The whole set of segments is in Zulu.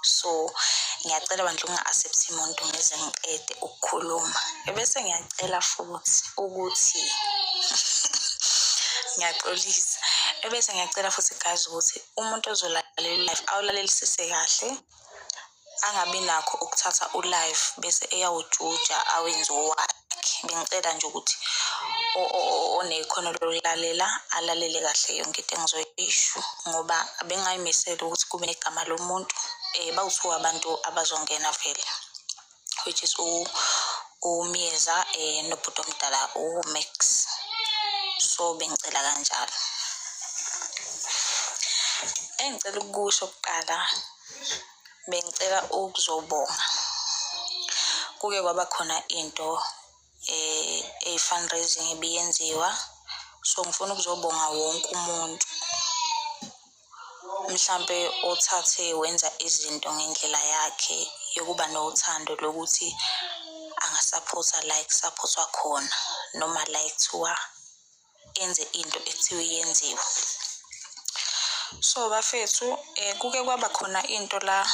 So ngiyacela bandla unga-accept umuntu ngize ngiqede ukukhuluma. Ebese ngiyacela futhi ukuthi ngiyaxolisa. Ebese ngiyacela futhi guys ukuthi umuntu ozolalela live awulalelisise kahle, angabi nakho ukuthatha u-live bese eyawujuja awenze owakhe. Bengicela nje ukuthi onekhono lokulalela alalele kahle yonke into engizoyisho, ngoba abengayimisela ukuthi kube negama lomuntu bawuthiwa abantu abazongena vele, which is uMyeza nobhuti omdala uMax. So bengicela kanjalo. Engicela ukusho kuqala, bengicela ukuzobonga. Kuke kwaba khona into fundraising ebiyenziwa, so ngifuna ukuzobonga wonke umuntu mhlambe othathe wenza izinto ngendlela yakhe yokuba nothando lokuthi angasupporta la supportwa khona, noma la kuthiwa enze into ekuthiwa yenziwe. So bafethu kuke kwaba khona into la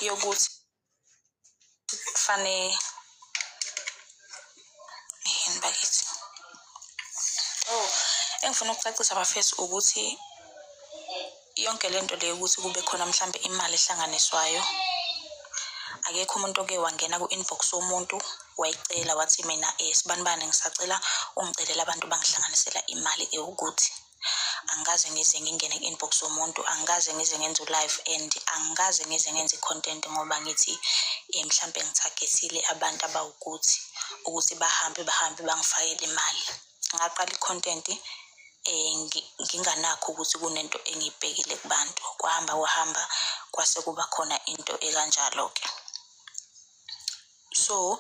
yokuthi kufanele bakithi. Engifuna ukucacisa bafethu ukuthi yonke lento le ukuthi kube khona mhlambe imali ehlanganiswayo, akekho umuntu oke wangena ku-inbox womuntu wayicela wathi mina sibanibani ngisacela ungicelela abantu bangihlanganisela imali ukuthi angikaze ngize ngingene ku-inbox womuntu, angikaze ngize ngenze u-live and angikaze ngize ngenze i-content ngoba ngithi mhlambe ngithagetile abantu ukuthi bahambe bangifakele imali. Ngaqala i-content nginganakho ukuthi kunento engiyibhekile kubantu, kwahamba kwase kuba khona into ekanjalo ke. So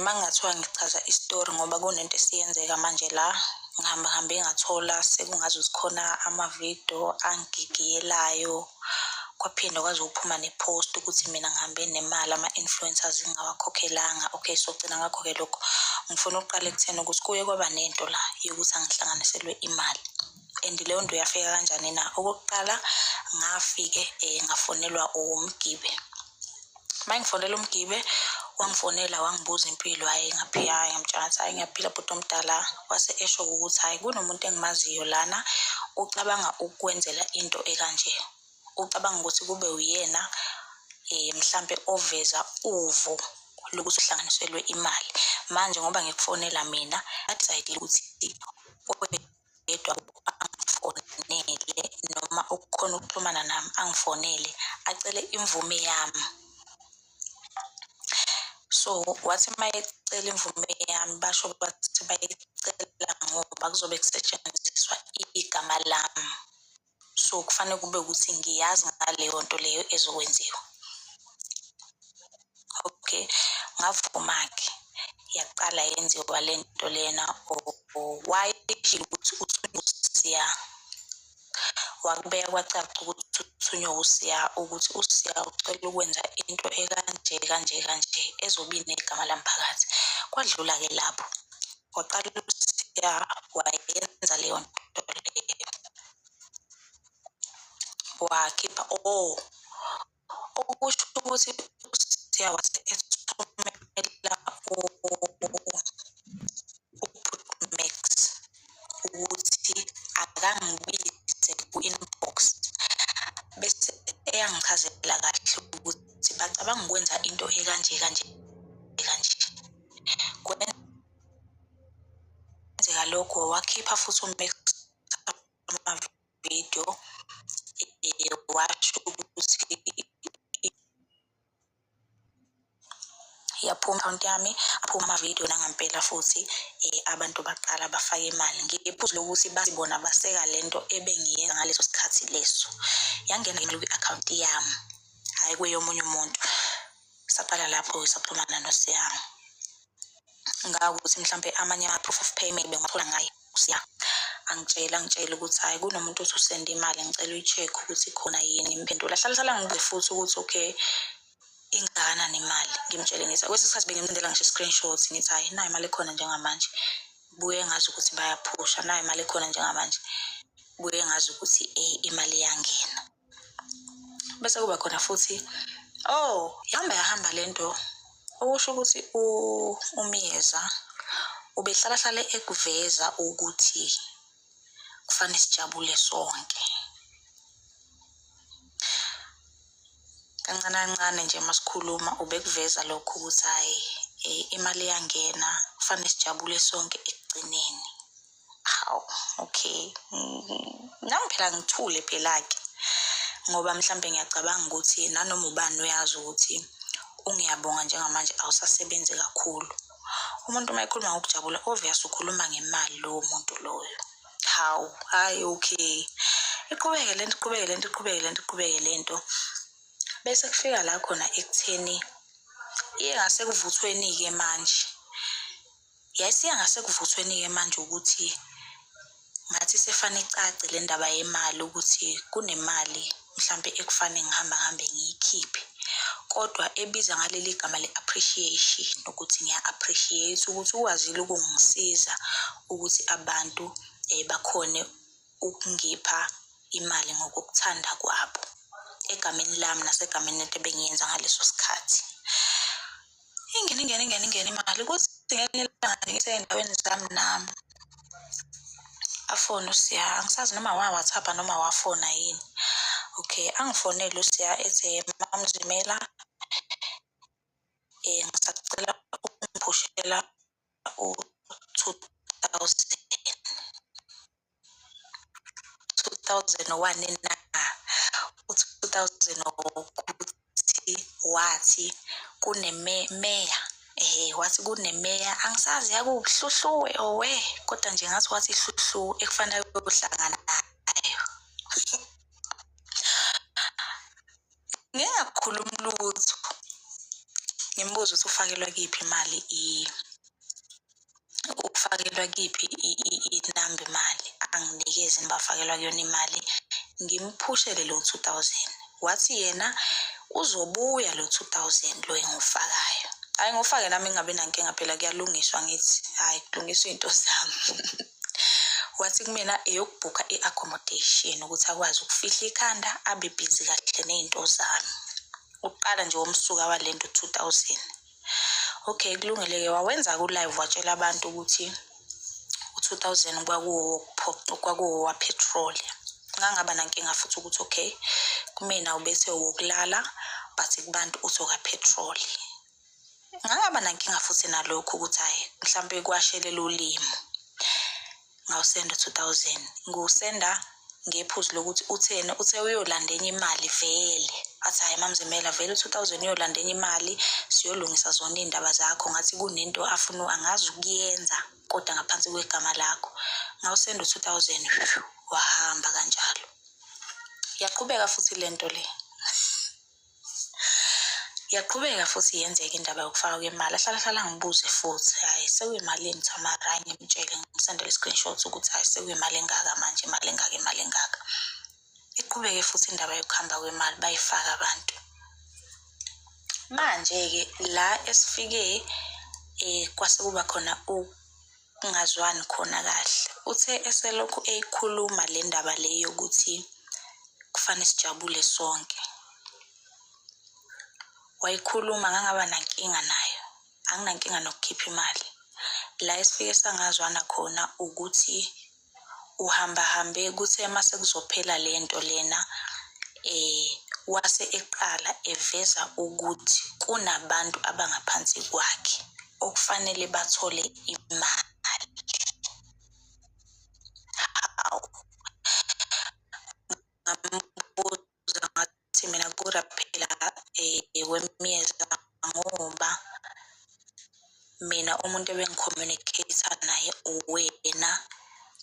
mangathiwa ngichaza istory ngoba kunento esiyenzeka manje la, ngihambe ngathola sekungazi uzikhona ama-video angigigiyelayo, kwaphinda kwaze ukuphuma nepost ukuthi mina ngihambe nemali ama-influencers ngingawakhokhelanga. Okay, so gcina ngakho-ke lokho ngifuna ukuqala ekutheni ukuthi kuye kwaba nento la yokuthi angihlanganiselwe imali. And leyo nto yafika kanjani na? Okokuqala ngafike ngafonelwa uMgibe. Mangifonela uMgibe wangifonela wangibuza impilo, hayi ngaphila, ngamtshela hayi ngiyaphila bhuti omdala. Wase esho ukuthi hayi kunomuntu engimaziyo lana ucabanga ukwenzela into ekanje, ucabanga ukuthi kube uyena mhlambe oveza uvo lokuthi uhlanganiselwe imali. Manje ngoba ngikufonela mina decide ukuthi oyedwa angifonele noma ukukhona ukuxhumana nami angifonele acele imvume yami. So wathi mayecela imvume yami basho bathi bayicela ngoba kuzobe kusetshenziswa igama lami, so kufanele kube ukuthi ngiyazi ngaleyo nto leyo ezokwenziwa. Okay, ngavuma-ke yaqala yenziwa lento lena. Wayeshilo ukuthi uthunywe uSiya, wakubeka kwacaca ukuthi uthunywe uSiya, ukuthi uSiya ucela ukwenza into kanje ezoba negama lamphakathi. Kwadlula-ke lapho waqala uSiya wayenza leyo nto leyo, wakhipha okusho ukuthi uSiya wase ethumela uMax ukuthi akangibize ku-inbox bese eyangichazela kahle ukuthi bacabanga ukwenza into ekanje. Kwenzeka lokho wakhipha futhi uMax ama-video washo ukuthi yaphuma account yami, aphuma ama-video nangampela futhi abantu baqala bafaka imali. Ngiphuzu lokuthi bazibona baseka lento ebengiyenza ngaleso sikhathi leso. Yangena kwi-account yami, hayi kweyomunye umuntu. Saqala lapho saxhumana noSiya. Ngakuthi mhlambe amanye ama-proof of payment bengathola ngayo uSiya. Angitshela ukuthi hayi kunomuntu othi usenda imali, ngicela uyi-check ukuthi khona yini. Imphendula hlala ngibuze futhi ukuthi okay ingana nemali. Ngimtshele ngithi kwesinye isikhathi bengimsendela ngisho i-screenshot ngithi hayi nayo imali ekhona njengamanje. Buye ngazi ukuthi bayaphusha, nayo imali ekhona njengamanje. Buye ngazi ukuthi imali iyangena. Bese kuba khona futhi yahamba lento okusho ukuthi uMiyeza ubehlala ekuveza ukuthi kufanele sijabule sonke. Kancane nje masikhuluma ubekuveza lokho ukuthi hayi imali iyangena kufanele sijabule sonke ekugcineni. Hawu, okay. Nami phela ngithule phela-ke ngoba mhlambe ngiyacabanga ukuthi nanoma ubani uyazi ukuthi ungiyabonga njengamanje awusasebenzi kakhulu. Umuntu uma ekhuluma ngokujabula obvious ukhuluma ngemali lowo muntu loyo. Hawu, hayi okay. Iqhubeke lento. Bese kufika la khona ekutheni iyengase kuvuthweni-ke manje. Yayisiyangase kuvuthweni-ke manje ukuthi ngathi sefana icace le ndaba yemali ukuthi kunemali mhlambe ekufanele ngihambe ngiyikhiphe. Kodwa ebiza ngaleli gama le-appreciation ukuthi ngiya-appreciate ukuthi ukwazile ukungisiza ukuthi abantu bakhone ukungipha imali ngokukuthanda kwabo egameni lami nasegameni lento ebengiyenza ngaleso sikhathi. Ingene imali ukuthi ngelinye ilanga ngisendaweni zami nami afona uSiya, angisazi noma wa-WhatsApp noma wafona yini. Okay, angifonele uSiya ethi Mamzimela ngisacela ukungiphushela u-2001 na u-2000 ukuthi wathi kunemeya wathi kunemeya angisazi yakuhluhluwe kodwa nje ngathi wathi hluhluwe ekufanele ukuhlangana nayo. Ngingakhuluma lutho ngimbuza ukuthi ufakelwa kiphi imali ufakelwa kiphi inamba imali anginikeze nibafakelwa kuyona imali ngimphushele lo 2000. Wathi yena uzobuya lo 2000 lo engufakayo. Hayi ngufake nami ngingabe nankinga phela kuyalungiswa ngithi hayi kulungiswa into zami. Wathi kumina eyokubhuka i-accommodation ukuthi akwazi ukufihla ikhanda abe busy kahle nezinto zami. Uqala nje womsuka walento 2000. Okay kulungile-ke wawenza ku-live watshela abantu ukuthi u-2000 kwakuwo wa petrol. Ngangaba nankinga futhi ukuthi okay kumina ubethe wokulala but kubantu uthoka petrol. Ngangaba nankinga futhi nalokho ukuthi hayi mhlambe kwashelela ulimo. Ngawusenda 2000 ngusenda ngephuzu lokuthi uthe uyolanda enye imali vele athi hayi Mamzimela vele 2000 uyolanda enye imali siyolungisa zona indaba zakho ngathi kunento afuna angazi ukuyenza kodwa ngaphansi kwegama lakho. Ngawusenda 2000 wahamba kanjalo. Yaqhubeka futhi lento le. Yaqhubeka futhi yenzeka indaba yokufaka kwemali. Hlala ngibuze futhi hayi sekuyimali Thamara ngimtshele ngimsendele screenshot ukuthi hayi sekuyimali engaka manje imali engaka. Iqhubeke futhi indaba yokuhamba kwemali bayifaka abantu. Manje-ke la esifike kwase kuba khona ungazwani khona kahle. Uthe eselokhu eyikhuluma le ndaba le yokuthi kufanele sijabule sonke. Wayikhuluma ngangaba nankinga nayo. Anginankinga nokukhipha imali. La esifike sangazwana khona ukuthi uhambe kuthe mase kuzophela lento lena wase eqala eveza ukuthi kunabantu abangaphansi kwakhe okufanele bathole imali. Ngambuza ngathi mina kodwa phela weMiyeza ngoba mina umuntu ebengicommunicate naye uwena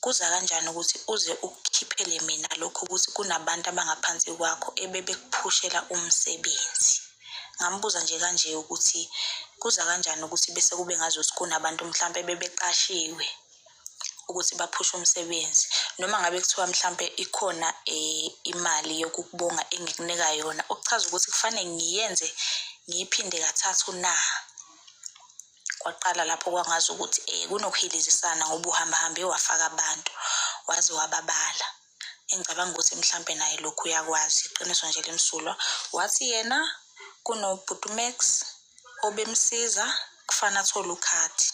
kuza kanjani ukuthi uze ukukhiphele mina lokho ukuthi kunabantu abangaphansi kwakho ebebekuphushela umsebenzi. Ngambuza nje kanje ukuthi kuza kanjani ukuthi bese kube ngazuthi kunabantu mhlambe bebeqashiwe ukuthi baphushe umsebenzi noma ngabe kuthiwa mhlambe ikhona imali yokukubonga engikunika yona okuchaza ukuthi kufanele ngiyenze ngiyiphinde kathathu na. Kwaqala lapho kwangazi ukuthi kunokuhilizisana ngoba uhambe wafaka abantu waze wababala. engicabanga ukuthi mhlampe naye lokhu uyakwazi, iqiniso nje limsulwa. Wathi yena kunoBhuti Max obemsiza kufana athole ukhadi.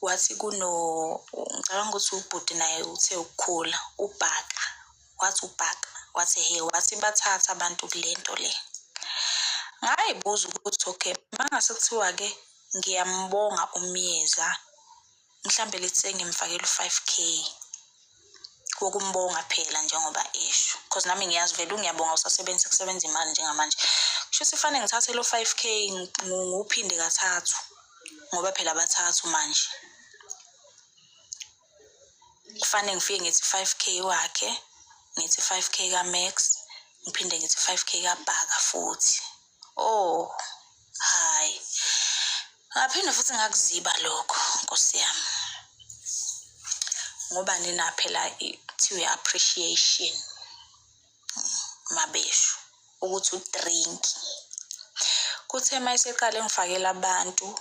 Wathi ngicabanga ukuthi ubhuti naye uthe ukukhula ubhaka. Wathi ubhaka wathi wathi bathatha abantu kulento le. Ngayibuza ukuthi okay, mangase kuthiwa ke ngiyambonga uMyeza, mhlambe lithi sengimfakela u5K wokumbonga phela njengoba esho, because nami ngiyazi vele ungiyabonga usasebenza kusebenza imali njengamanje. Kusho sifanele ngithathe lo 5K nguphinde kathathu ngoba phela bathathu manje. Kufanele ngifike ngithi 5K wakhe, ngithi 5K kaMax, ngiphinde ngithi 5K kaBhaka futhi. Oh, hayi. Ngaphinde futhi ngakuziba lokho, Nkosi yami. Ngoba nina phela kuthiwe appreciation mabeshu ukuthi udrink. Kuthe mayiseqale ngifakela abantu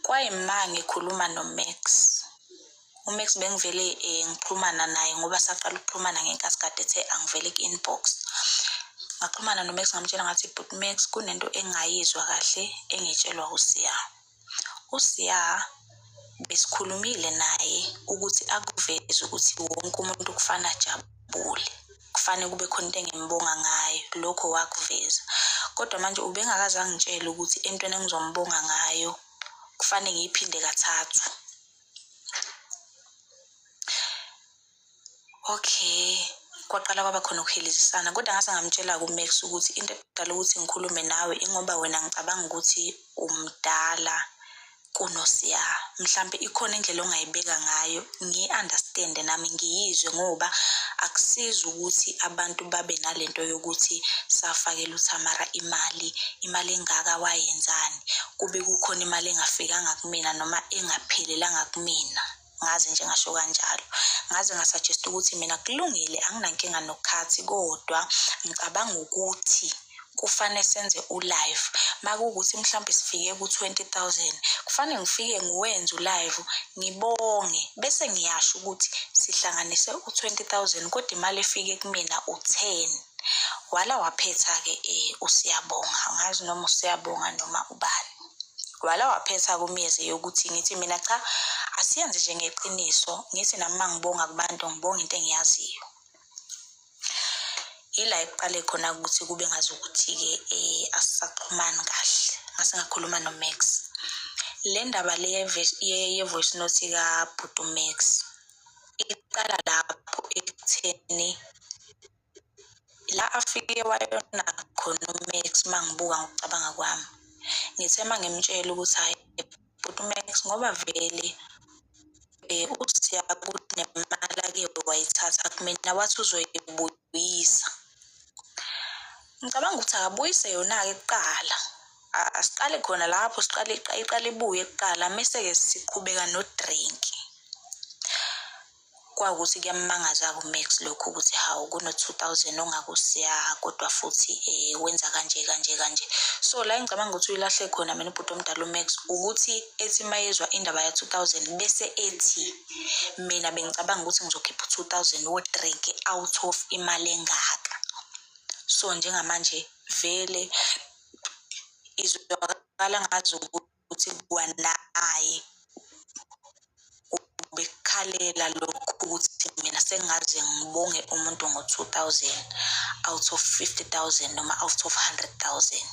kwayimanga ekhuluma noMax. uMax bengivele ngikhulumana naye ngoba saqala ukuxhumana ngenkathi kade ethe angivele ku-inbox. Ngaxhumana noMax ngamtshela ngathi Bhuti Max kunento engayizwa kahle engitshelwa uSiya. uSiya besikhulumile naye ukuthi akuveze ukuthi wonke umuntu kufana ajabule. Kufanele kube khona into engimbonga ngayo, lokho wakuveza. Kodwa manje ubengakaze angitshele ukuthi entweni engizombonga ngayo kufanele ngiyiphinde kathathu. Okay, kwaqala kwaba khona ukuhelizisana, kodwa ngase ngamtshela kuMax ukuthi into edala ukuthi ngikhulume nawe ingoba wena ngicabanga ukuthi umdala kunoSiya. Mhlambe ikhona indlela ongayibeka ngayo, ngi-understand nami ngiyizwe ngoba akusizi ukuthi abantu babe nalento yokuthi safakela uThamara imali engaka wayenzani, kube kukhona imali engafikanga kumina noma engaphelelanga kumina. Ngaze nje ngasho kanjalo. Ngaze ngasuggest ukuthi mina kulungile, anginankinga nokukhathi, kodwa ngicabanga ukuthi kufanele senze ulive. Makuwukuthi mhlambe sifike ku20,000, kufanele ngifike ngiwenze ulive ngibonge bese ngiyasho ukuthi sihlanganise u20,000 kodwa imali efike kumina u10. Wala waphetha ke uSiyabonga, ngazi noma uSiyabonga noma ubani. Wala waphetha kuMyeza yokuthi ngithi mina cha, asiyenze nje ngeqiniso, ngithi nami mangibonga kubantu ngibonga into engiyaziyo. Ila iqale khona ukuthi kube ngazukuthi ke asisaxhumani kahle. Ngase ngakhuluma noMax. Le ndaba le ye-voice note kaBhuti Max iqala lapho ekutheni la afike wayona khona uMax mangibuka ngokucabanga kwami. Ngithe mangimtshela ukuthi hayi Bhuti Max ngoba vele uSiya kunemali ake wayithatha kumina wathi uzoyibuyisa. Ngicabanga ukuthi akabuyise yona-ke kuqala. Asiqale khona lapho, iqale ibuye kuqala mese-ke siqhubeka no-drink. Kwakuthi kuyamangaza kuMax lokho ukuthi hawu kuno2000 ongakuSiya kodwa futhi wenza kanje. So la ngicabanga ukuthi uyilahle khona mina uBhuti omdala uMax ukuthi ethi mayezwa indaba ya2000 bese ethi mina bengicabanga ukuthi ngizokhipha 2000 wo-drink out of imali engaka. So njengamanje vele izwakala ngazi ukuthi kwanaye ubekhalela lokhu ukuthi mina sengaze ngibonge umuntu ngo2000 out of 50,000 noma out of 100,000.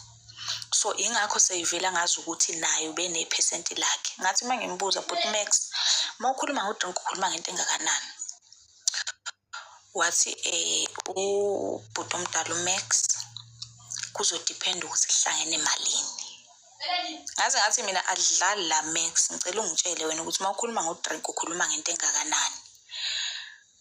So ingakho seyivela ngazi ukuthi naye ubenephesenti lakhe. Ngathi mangimbuza Bhuti Max, mawukhuluma ngodrink ukhuluma ngento engakanani? Wathi uBhuti omdala uMax kuzodepend ukuthi kuhlangene emalini. Ngathi mina adlali la Max, ngicela ungitshele wena ukuthi mawukhuluma ngodrink ukhuluma ngento engakanani.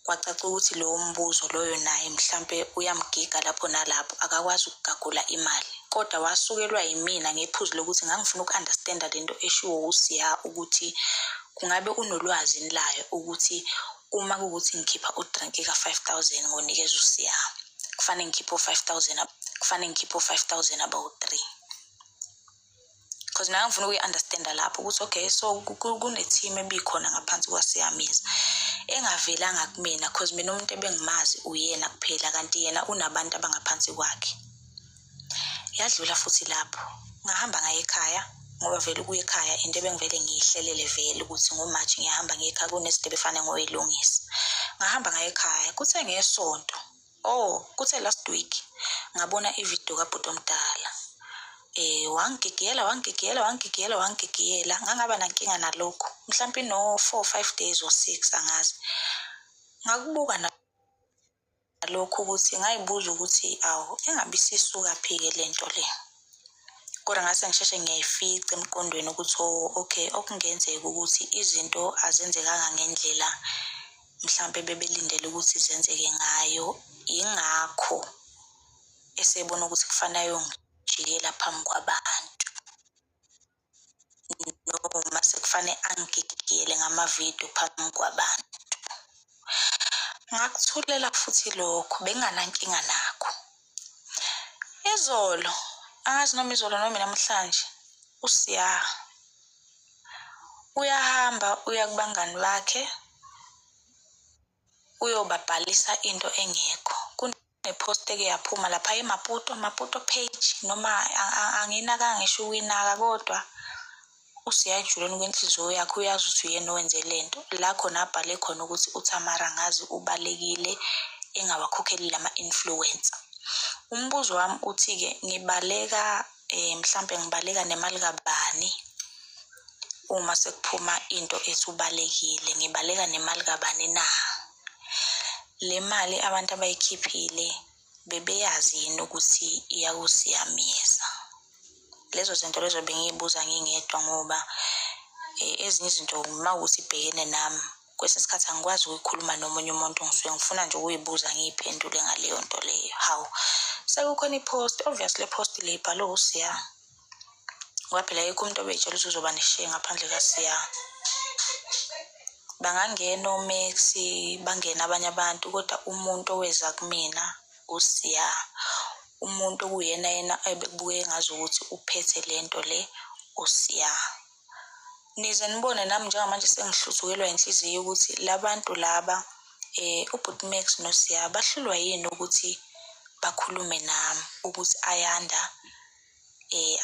Kwacaca ukuthi lowo mbuzo loyo naye mhlambe uyamgiga lapho nalapho, akakwazi ukugagula imali. Kodwa wasukelwa yimina ngephuzu lokuthi ngangifuna uku-understand lento eshiwo uSiya ukuthi kungabe unolwazi layo ukuthi uma kuwukuthi ngikhipha udrink ka5000 ngonikeza uSiya kufanele ngikhiphe 5000, kufanele ngikhiphe 5000 about 3. because mina ngifuna ukuyi-understanda lapho ukuthi okay, so kune-team ebikhona ngaphansi kwaSiyamiza engavelanga kumina because mina umuntu ebengimazi uyena kuphela kanti yena unabantu abangaphansi kwakhe. Yadlula futhi lapho ngahamba ngaye ekhaya ngoba vele ukuya ekhaya into ebengivele ngiyihlelele vele ukuthi ngoMarch ngiyahamba ngekhaya kunezinto ebefane ngoyilungisa. Ngahamba ngaye ekhaya kuthe ngesonto kuthe last week ngabona ivideo kaBhuti omdala. Wangigigiyela ngangaba nankinga nalokho mhlawumbe no 4 or 5 days or 6 angazi. Ngakubuka nalokho ukuthi ngayibuza ukuthi engabe sisuka phike lento le. Kodwa ngase ngisheshe ngiyayifica emqondweni ukuthi okay okungenzeka ukuthi izinto azenzekanga ngendlela mhlawumbe bebelindele ukuthi zenzeke ngayo, ingakho esebona ukuthi kufanele ngijikela phambi kwabantu noma sekufanele angigigiyele ngamavidiyo phambi kwabantu. Ngakuthulela futhi lokho benganankinga nakho. Izolo angazi noma izolo noma namhlanje uSiya uyahamba uya kubangani bakhe uyobabhalisa into engekho. Kunepost eke yaphuma lapha eMaputo page noma anginaka ngisho uyinaka kodwa uSiya ejuleni kwenhliziyo yakhe uyazi ukuthi uyena owenze lento la khona abhale khona ukuthi uTamara ngazi ubalekile engawakhokheli lama influencer. Umbuzo wami uthi ke ngibaleka mhlambe ngibaleka nemali kabani uma sekuphuma into ethubalekile ngibaleka nemali kabani na? Le mali abantu abayikhiphile bebeyazi yini ukuthi iyakuSiyamiza? Lezo zinto lezo bengiyibuza ngingedwa ngoba ezinye izinto mawukuthi ibhekene nami kwesinye isikhathi angikwazi ukukhuluma nomunye umuntu ngisuke ngifuna nje ukuyibuza ngiyiphendule ngaleyo nto leyo. Hawu sekukhona ipost obviously post le ibhalwe uSiya ngoba phela yikho umuntu obeyitshela ukuthi uzoba neshiya ngaphandle kaSiya. Bangangena oMax bangena abanye abantu kodwa umuntu oweza kumina uSiya, umuntu okuyena ebekubuke ngazi ukuthi uphethe lento le uSiya. Nize nibone nami njengamanje sengihluthukelwa inhliziyo ukuthi labantu laba uBhuti Max noSiya bahlulwa yini ukuthi bakhulume nami ukuthi Ayanda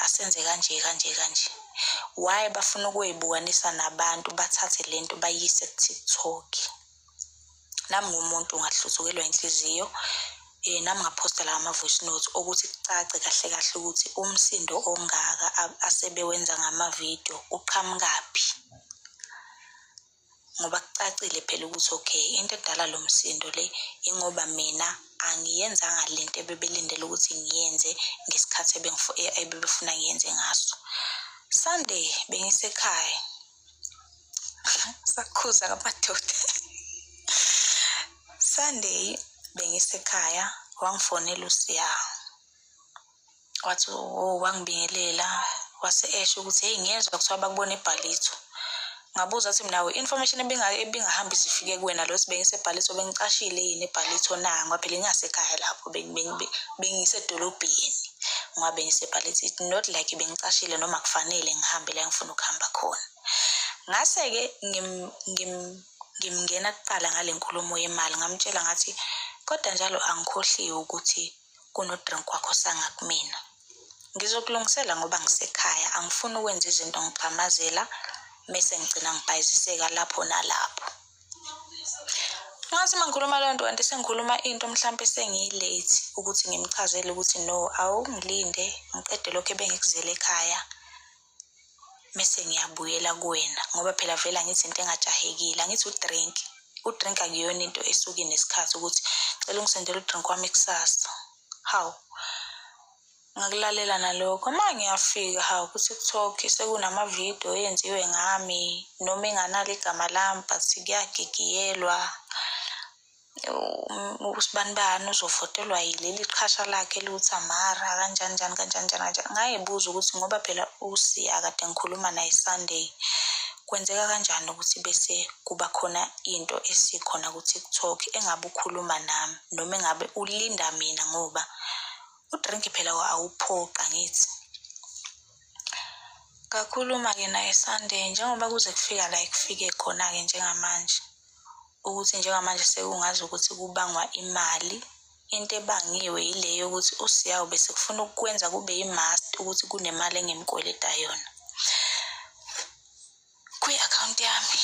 asenze kanje. Why bafuna ukuyibukanisa nabantu bathathe lento bayise kuTikTok? Nami ngumuntu ngahluthukelwa inhliziyo nami ngaphosta la ama-voice notes ukuthi kucace kahle ukuthi umsindo ongaka asebewenza ngamavidiyo uqhamukaphi. Ngoba kucacile phela ukuthi okay into edala lo msindo le ingoba mina angiyenzanga lento ebebelindele ukuthi ngiyenze ngesikhathi ebebefuna ngiyenze ngaso. Sunday bengisekhaya sakhuza ngamadoda. Sunday bengisekhaya wangifonela uSiya wathi wangibingelela wase esho ukuthi hey ngiyezwa kuthiwa bakubona eBhalitho. Ngabuza ukuthi mina information ebingahambi izifike kuwena lo sibengise eBhalitho bengicashile yini eBhalitho na ngoba phela ngingasekhaya lapho bengisedolobheni ngoba bengiseBhalitho. It's not like bengicashile noma kufanele ngihambe la ngifuna ukuhamba khona. Ngase ke ngimngena kuqala ngale nkulumo yemali ngamtshela ngathi kodwa njalo angikhohliwe ukuthi kuno drink wakho sangakumina. Ngizokulungisela ngoba ngisekhaya angifuni ukwenza izinto ngixhamazela mase ngicina ngibhayiziseka lapho nalapho. Ngathi mangikhuluma le nto kanti sengikhuluma into mhlawumbe sengiyilate ukuthi ngimchazele ukuthi no awungilinde ngiqede lokho ebengikuzele ekhaya mase ngiyabuyela kuwena ngoba phela vela ngithi into engajahekile angithi udrink akuyona into esuke nesikhathi ukuthi cela ungisendele udrink wami kusasa. Hawu ngakulalela nalokho mangiyafika ku-TikTok sekunamavidiyo enziwe ngami noma enganalo igama lami but kuyagigiyelwa usibanibani uzofotelwa yileli qhasha lakhe luTamara kanjani. Ngayibuza ukuthi ngoba phela uSiya kade ngikhuluma naye Sunday kwenzeka kanjani ukuthi bese kuba khona into esikhona ku-TikTok engabe ukhuluma nami noma engabe ulinda mina ngoba udrink phela awuphoqa ngithi. Ngakhuluma-ke naye Sunday njengoba kuze kufika la kufike khona-ke njengamanje ukuthi njengamanje sekungazi ukuthi kubangwa imali. Into ebangiwe ile yokuthi uSiyawu bese kufuna ukwenza kube yi-must ukuthi kunemali engimkweleta yona kwi-account yami.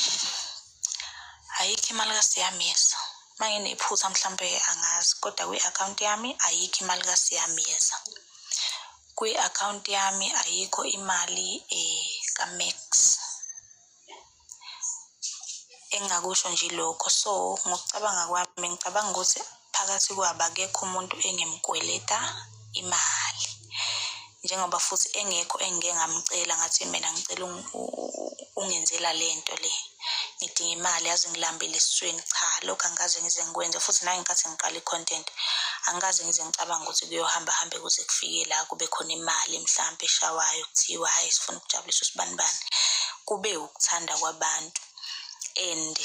Ayikho imali kaSiyamiyeza. Manginephutha mhlambe angazi kodwa kwi-account yami ayikho imali kaSiyamiyeza. Kwi-account yami ayikho imali kaMax. Engakusho nje lokho. So ngokucabanga kwami ngicabanga ukuthi phakathi kwabo akekho umuntu engimkweleta imali. Njengoba futhi engekho engike ngamcela ngathi mina ngicela ungenzela lento le. Ngidinga imali yazi ngilambile esisweni. Cha, lokho angikaze ngize ngikwenze futhi naye ngikathi ngiqala i-content angikaze ngize ngicabanga ukuthi kuyohamba hambe kuze kufike la kube khona imali mhlambe eshawayo kuthiwa hayi sifuna ukujabulisa usibanibani. Kube ukuthanda kwabantu and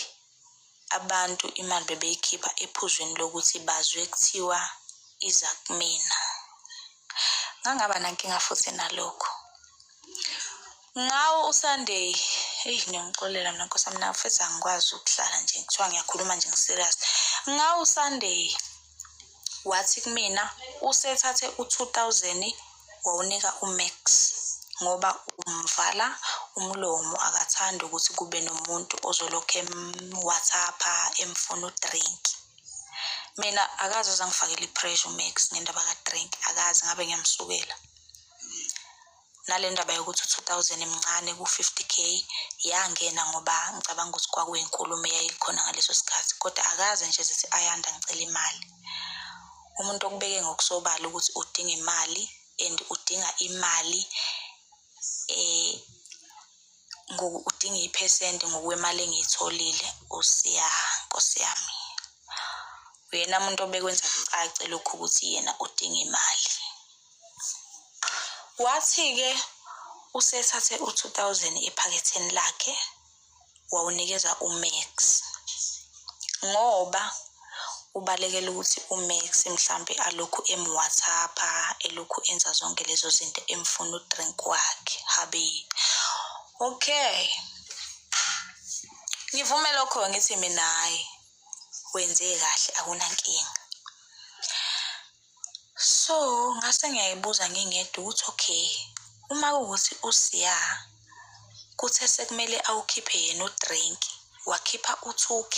abantu imali bebeyikhipha ephuzweni lokuthi bazwe kuthiwa iza kumina. Ngangaba nankinga futhi nalokho. Ngawo uSunday ngiyangixolela mina Nkosi yami futhi angikwazi ukuhlala nje kuthiwa ngiyakhuluma nje ngiserious. Ngawo uSunday wathi kumina usethathe u2000 wawunika uMax ngoba umvala umlomo akathanda ukuthi kube nomuntu ozolokho WhatsAppa emfuna udrink. Mina akaze zangifakela ipressure uMax ngendaba kaDrink, akaze ngabe ngiyamsukela. Nale ndaba yokuthi u2000 emncane ku50k yangena ngoba ngicabanga ukuthi kwakuyinkulumo eyayikhona ngaleso sikhathi kodwa akaze nje zithi ayanda ngicela imali. Umuntu okubeke ngokusobala ukuthi udinga imali and udinga imali udinga iphesenti ngokwemali engiyitholile uSiya Nkosi yami. Uyena umuntu obekwenza kucace lokho ukuthi yena udinga imali. Wathi-ke usethathe u2000 ephaketheni lakhe wawunikeza uMax ngoba ubalekela ukuthi uMax mhlambe alokhu emWhatsAppa elokhu enza zonke lezo zinto emfuna udrink wakhe habe. Okay, ngivume lokho ngithi mina hayi wenze kahle akunankinga. So ngase ngiyayibuza ngingedwa ukuthi okay uma kuwukuthi uSiya kuthe sekumele awukhiphe yena udrink wakhipha u2k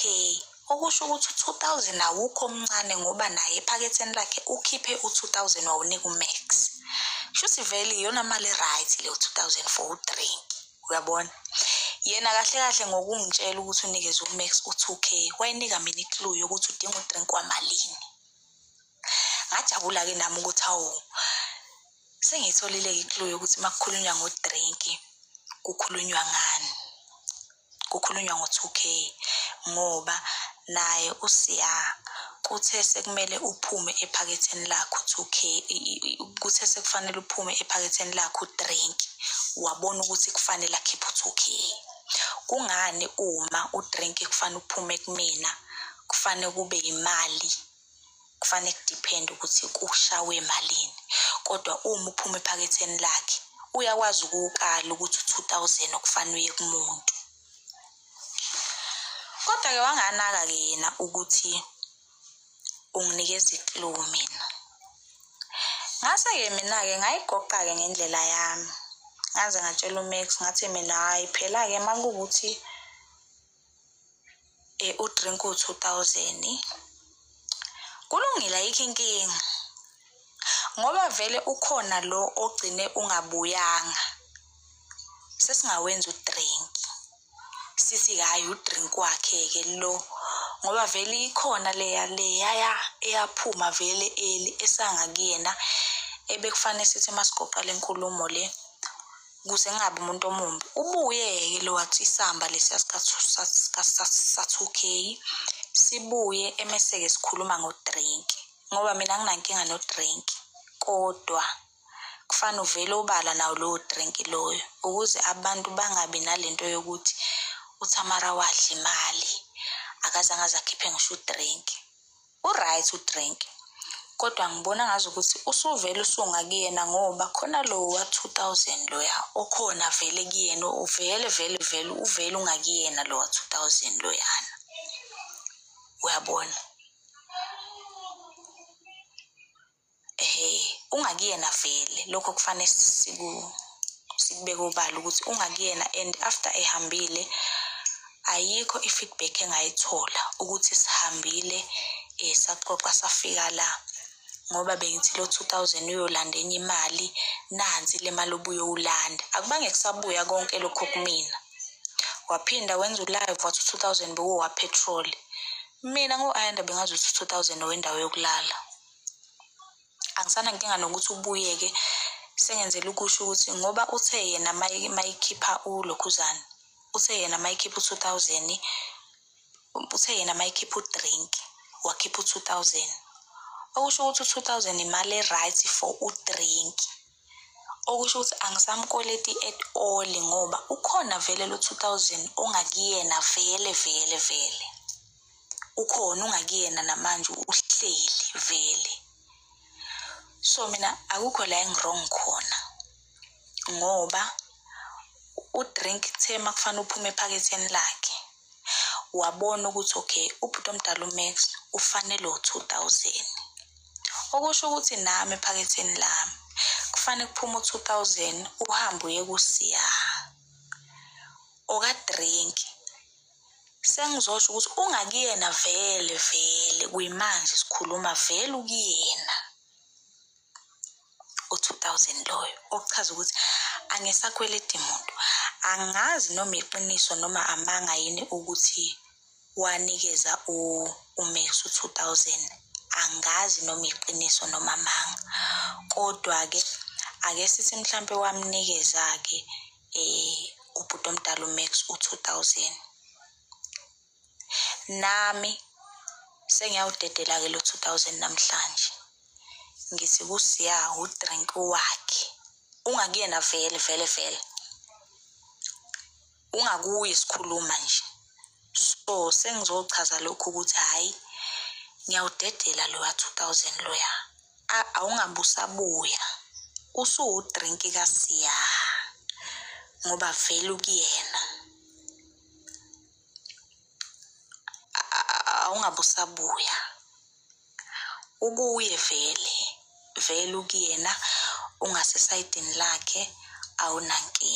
okusho ukuthi u2000 awukho omncane ngoba naye ephaketheni lakhe ukhiphe u2000 wawunika uMax. Shuthi vele iyona mali right le u2000 for udrink. Uyabona yena kahle kahle ngokungitshela ukuthi unikeze uMax u2k wayinika mina iclue yokuthi udinga udrink kwamalini. Ngajabula ke nami ukuthi awu sengitholile iclue yokuthi makukhulunywa ngodrink kukhulunywa ngani. Kukhulunywa ngo2k ngoba naye uSiya kuthe sekumele uphume ephaketheni lakho 2k kuthe sekufanele uphume ephaketheni lakho udrink wabona ukuthi kufanele akhiphe u2k. Kungani uma udrink kufanele uphume kumina kufanele kube imali kufanele kudepend ukuthi kushawe emalini kodwa uma uphume ephaketheni lakhe uyakwazi ukukala ukuthi u2000 okufanele uye kumuntu. Kodwa ke wanganaka ke yena ukuthi unginikeza iclue mina. Ngase ke mina ke ngayigoqa ke ngendlela yami. Ngaze ngatshela uMax ngathi mina hayi phela ke makuwukuthi udrink u2000 kulungile ayikho inkinga ngoba vele ukhona lo ogcine ungabuyanga sesingawenza udrink sithi hayi udrink wakhe ke lo ngoba vele ikhona leya eyaphuma vele esangakuyena ebekufanele sithi masigoqa lenkulumo le kuze ngabe umuntu omumbi ubuye ke lo wathi isamba lesiya2k sibuye emeseke sikhuluma ngodrink ngoba mina nginankinga no drink kodwa kufanele uvele ubala nawo lo drink loyo ukuze abantu bangabi nalento yokuthi uThamara wadla imali akaze ngaze akhiphe ngisho udrink. Uright udrink kodwa ngibona ngazi ukuthi usuvele usungakuyena ngoba khona lo wa-2000 loya okhona vele kuyena uvele ungakuyena lo wa-2000 loyana. Uyabona? Ungakuyena vele lokho kufanele sikubeke obala ukuthi ungakuyena, and after ehambile ayikho i-feedback engayithola ukuthi sihambile saxoxa safika la, ngoba bengithi lo 2000 uyolanda enye imali, nansi le mali obuye ulanda. Akubange kusabuya konke lokho kumina. Waphinda wenza ulive wathi 2000 bekuwa petrol. Mina ngo-Ayanda bengazi ukuthi 2000 owendawo yokulala. Angisana nkinga nokuthi ubuyeke, sengenzela ukusho ukuthi ngoba uthe yena mayikhipha ulokhuzana, uthe yena mayikhipha 2000, uthe yena mayikhipha udrink wakhipha 2000. Okusho ukuthi 2000 imali e-right for udrink. Okusho ukuthi angisamkoleti at all ngoba ukhona vele lo 2000 ongakuyena vele. Ukhona ungakuyena namanje uhleli vele. So mina akukho la engirong khona. Ngoba udrink thema kufanele uphume ephaketheni lakhe. Wabona ukuthi okay, ubhuti omdala uMax ufanele 2000. Okusho ukuthi nami ephaketheni lami kufanele kuphume 2000 uhambe uye kuSiya. Oka drink. Sengizosho ukuthi ungakuyena vele kuyimanje sikhuluma vele ukuyena. U-2000 loyo okuchaza ukuthi angisakweleti muntu. Angazi noma iqiniso noma amanga yini ukuthi wanikeza uMax u-2000. Angazi noma iqiniso noma amanga. Kodwa ke ake sithi mhlambe wamnikeza ke ubhuti omdala uMax u-2000. Nami sengiyawudedela ke lo 2000 namhlanje. Ngithi kuSiya udrink wakhe. Ungakuyena vele. Ungakuye sikhuluma nje. So sengizochaza lokho ukuthi hayi ngiyawudedela lo wa-2000 loya. Awungabusabuya. Usudrink kaSiya. Ngoba vele ukuyena. Awungabusabuya. Ukuye vele ukuyena ungasesayidini lakhe awunankinga.